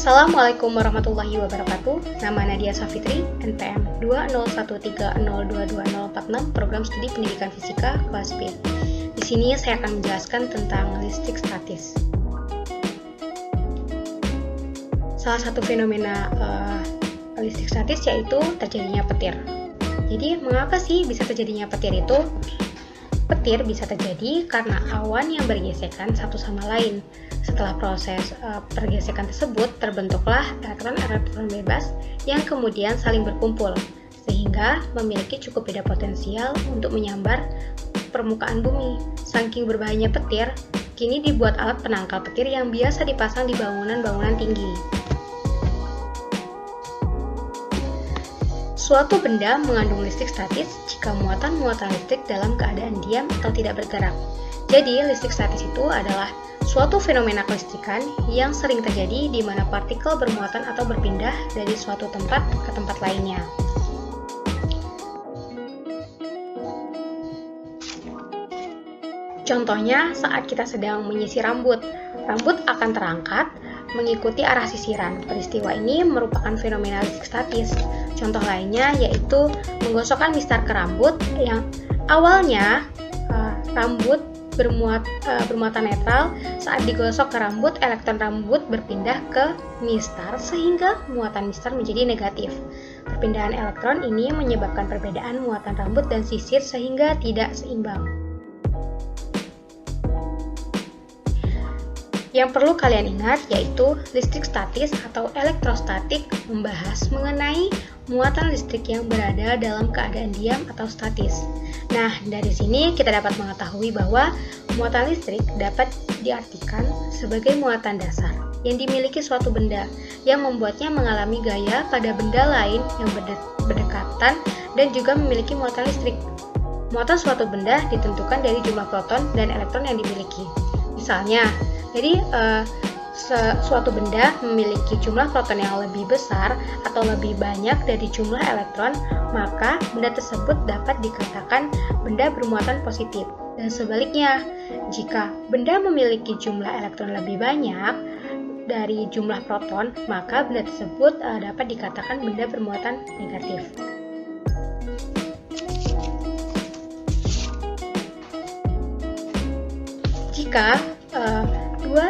Assalamualaikum warahmatullahi wabarakatuh. Nama Nadia Safitri, NPM 20130222046, Program Studi Pendidikan Fisika kelas B. Di sini saya akan menjelaskan tentang listrik statis. Salah satu fenomena listrik statis yaitu terjadinya petir. Jadi, mengapa sih bisa terjadinya petir itu? Petir bisa terjadi karena awan yang bergesekan satu sama lain. Setelah proses pergesekan tersebut, terbentuklah elektron-elektron bebas yang kemudian saling berkumpul, sehingga memiliki cukup beda potensial untuk menyambar permukaan bumi. Saking berbahayanya petir, kini dibuat alat penangkal petir yang biasa dipasang di bangunan-bangunan tinggi. Suatu benda mengandung listrik statis jika muatan-muatan listrik dalam keadaan diam atau tidak bergerak. Jadi, listrik statis itu adalah suatu fenomena kelistrikan yang sering terjadi di mana partikel bermuatan atau berpindah dari suatu tempat ke tempat lainnya. Contohnya, saat kita sedang menyisir rambut, rambut akan terangkat mengikuti arah sisiran. Peristiwa ini merupakan fenomena listrik statis. Contoh lainnya yaitu menggosokkan mistar ke rambut yang awalnya rambut bermuatan netral. Saat digosok ke rambut, elektron rambut berpindah ke mistar sehingga muatan mistar menjadi negatif. Perpindahan elektron ini menyebabkan perbedaan muatan rambut dan sisir sehingga tidak seimbang. Yang perlu kalian ingat yaitu listrik statis atau elektrostatik membahas mengenai muatan listrik yang berada dalam keadaan diam atau statis. Nah, dari sini kita dapat mengetahui bahwa muatan listrik dapat diartikan sebagai muatan dasar yang dimiliki suatu benda yang membuatnya mengalami gaya pada benda lain yang berdekatan dan juga memiliki muatan listrik. Muatan suatu benda ditentukan dari jumlah proton dan elektron yang dimiliki. Misalnya, jadi suatu benda memiliki jumlah proton yang lebih besar atau lebih banyak dari jumlah elektron, maka benda tersebut dapat dikatakan benda bermuatan positif. Dan sebaliknya, jika benda memiliki jumlah elektron lebih banyak dari jumlah proton, maka benda tersebut dapat dikatakan benda bermuatan negatif. Jika dua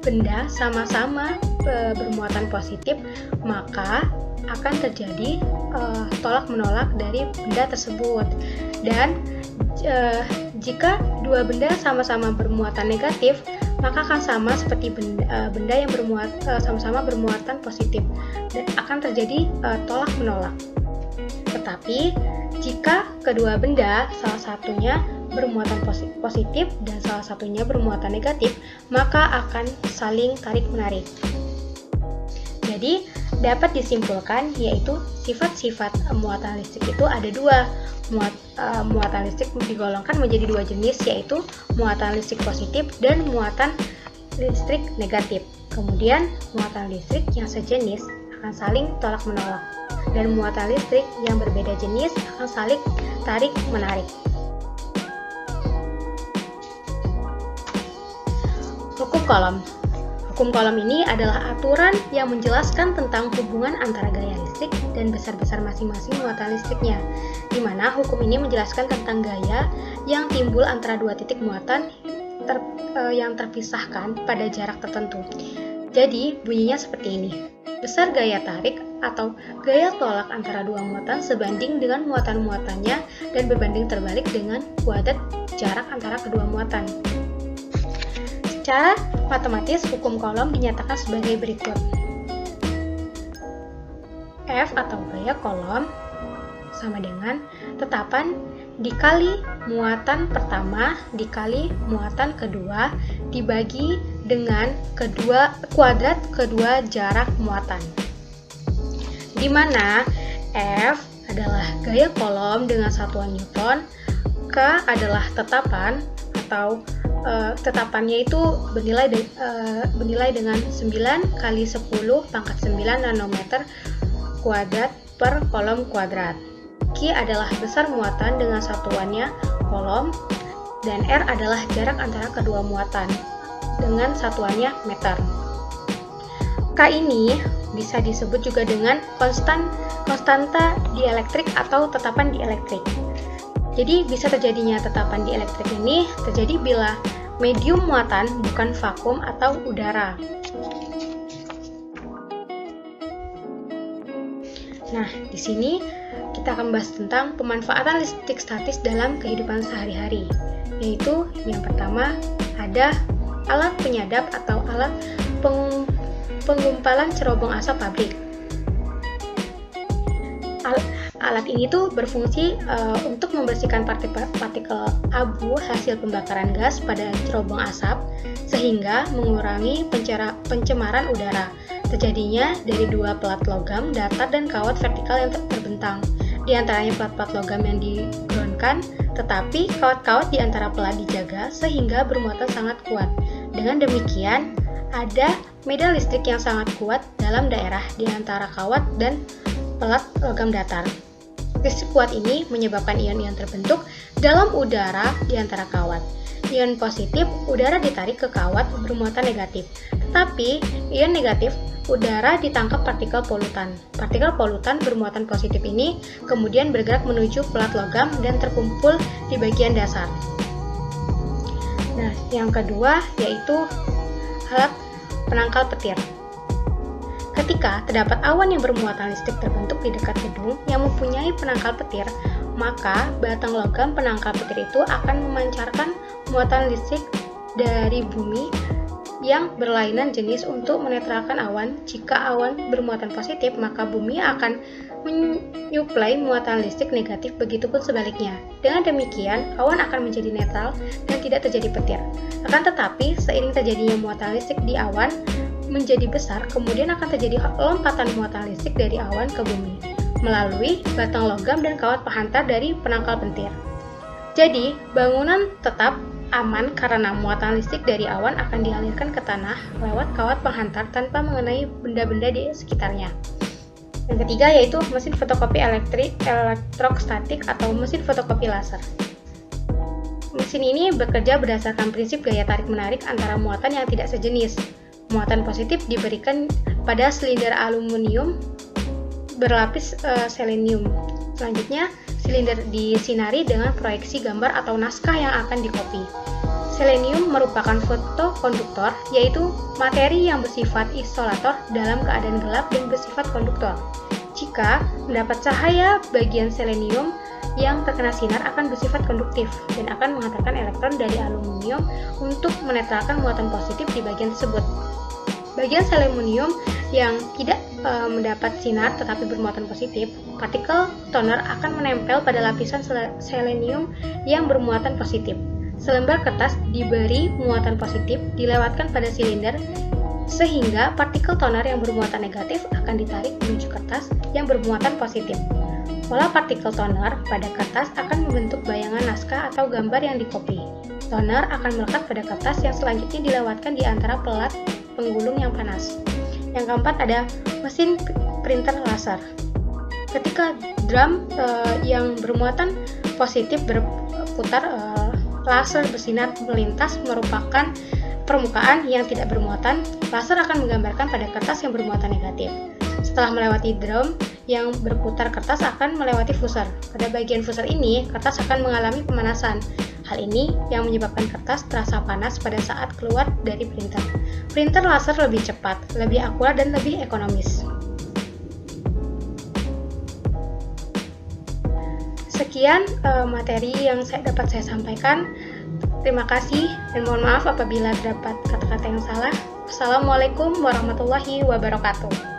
benda sama-sama bermuatan positif, maka akan terjadi tolak-menolak dari benda tersebut. Dan jika dua benda sama-sama bermuatan negatif, maka akan sama seperti benda yang sama-sama bermuatan positif dan akan terjadi tolak-menolak. Tetapi jika kedua benda salah satunya bermuatan positif dan salah satunya bermuatan negatif, maka akan saling tarik-menarik. Jadi, dapat disimpulkan yaitu sifat-sifat muatan listrik itu ada dua. Muatan listrik digolongkan menjadi dua jenis, yaitu muatan listrik positif dan muatan listrik negatif. Kemudian, muatan listrik yang sejenis akan saling tolak-menolak, dan muatan listrik yang berbeda jenis akan saling tarik-menarik. Hukum Coulomb. Hukum Coulomb ini adalah aturan yang menjelaskan tentang hubungan antara gaya listrik dan besar-besar masing-masing muatan listriknya, di mana hukum ini menjelaskan tentang gaya yang timbul antara dua titik muatan yang terpisahkan pada jarak tertentu. Jadi, bunyinya seperti ini. Besar gaya tarik atau gaya tolak antara dua muatan sebanding dengan muatan-muatannya dan berbanding terbalik dengan kuadrat jarak antara kedua muatan. Secara matematis, hukum Coulomb dinyatakan sebagai berikut. F atau gaya Coulomb sama dengan tetapan dikali muatan pertama dikali muatan kedua dibagi dengan kuadrat kedua jarak muatan. Di mana F adalah gaya Coulomb dengan satuan Newton, K adalah tetapan atau tetapannya itu bernilai dengan 9 kali 10 pangkat 9 nanometer kuadrat per kolom kuadrat. Q adalah besar muatan dengan satuannya Coulomb, dan R adalah jarak antara kedua muatan dengan satuannya meter. Angka ini bisa disebut juga dengan konstanta dielektrik atau tetapan dielektrik. Jadi bisa terjadinya tetapan dielektrik ini terjadi bila medium muatan bukan vakum atau udara. Nah, di sini kita akan bahas tentang pemanfaatan listrik statis dalam kehidupan sehari-hari. Yaitu yang pertama ada alat penyadap atau alat penggumpalan cerobong asap pabrik. Alat ini tuh berfungsi untuk membersihkan partikel abu hasil pembakaran gas pada cerobong asap sehingga mengurangi pencemaran udara terjadinya dari dua pelat logam datar dan kawat vertikal yang terbentang. Di antaranya pelat-pelat logam yang digroundkan, tetapi kawat-kawat di antara pelat dijaga sehingga bermuatan sangat kuat. Dengan demikian, ada medan listrik yang sangat kuat dalam daerah di antara kawat dan pelat logam datar. Listrik kuat ini menyebabkan ion-ion terbentuk dalam udara di antara kawat. Ion positif, udara ditarik ke kawat bermuatan negatif. Tetapi, ion negatif, udara ditangkap partikel polutan. Partikel polutan bermuatan positif ini kemudian bergerak menuju pelat logam dan terkumpul di bagian dasar. Nah, yang kedua yaitu alat penangkal petir. Ketika terdapat awan yang bermuatan listrik terbentuk di dekat gedung yang mempunyai penangkal petir, maka batang logam penangkal petir itu akan memancarkan muatan listrik dari bumi yang berlainan jenis untuk menetralkan awan. Jika awan bermuatan positif, maka bumi akan menyuplai muatan listrik negatif, begitupun sebaliknya. Dengan demikian, awan akan menjadi netral dan tidak terjadi petir. Akan tetapi, seiring terjadinya muatan listrik di awan menjadi besar, kemudian akan terjadi lompatan muatan listrik dari awan ke bumi melalui batang logam dan kawat penghantar dari penangkal petir. Jadi, bangunan tetap aman karena muatan listrik dari awan akan dialirkan ke tanah lewat kawat penghantar tanpa mengenai benda-benda di sekitarnya. Yang ketiga yaitu mesin fotokopi elektrostatik atau mesin fotokopi laser. Mesin ini bekerja berdasarkan prinsip gaya tarik-menarik antara muatan yang tidak sejenis. Muatan positif diberikan pada silinder aluminium berlapis selenium. Selanjutnya, silinder disinari dengan proyeksi gambar atau naskah yang akan dikopi. Selenium merupakan fotokonduktor, yaitu materi yang bersifat isolator dalam keadaan gelap dan bersifat konduktor. Jika mendapat cahaya, bagian selenium yang terkena sinar akan bersifat konduktif dan akan menghantarkan elektron dari aluminium untuk menetralkan muatan positif di bagian tersebut. Bagian selenium yang tidak mendapat sinar tetapi bermuatan positif, partikel toner akan menempel pada lapisan selenium yang bermuatan positif. Selembar kertas diberi muatan positif dilewatkan pada silinder sehingga partikel toner yang bermuatan negatif akan ditarik menuju kertas yang bermuatan positif. Pola partikel toner pada kertas akan membentuk bayangan naskah atau gambar yang dikopi. Toner akan melekat pada kertas yang selanjutnya dilewatkan di antara pelat penggulung yang panas. Yang keempat ada mesin printer laser. Ketika drum yang bermuatan positif berputar, laser bersinar melintas merupakan permukaan yang tidak bermuatan. Laser akan menggambarkan pada kertas yang bermuatan negatif. Setelah melewati drum yang berputar, kertas akan melewati fusor. Pada bagian fusor ini, kertas akan mengalami pemanasan. Hal ini yang menyebabkan kertas terasa panas pada saat keluar dari printer. Printer laser lebih cepat, lebih akurat, dan lebih ekonomis. Sekian materi yang dapat saya sampaikan. Terima kasih dan mohon maaf apabila terdapat kata-kata yang salah. Wassalamualaikum warahmatullahi wabarakatuh.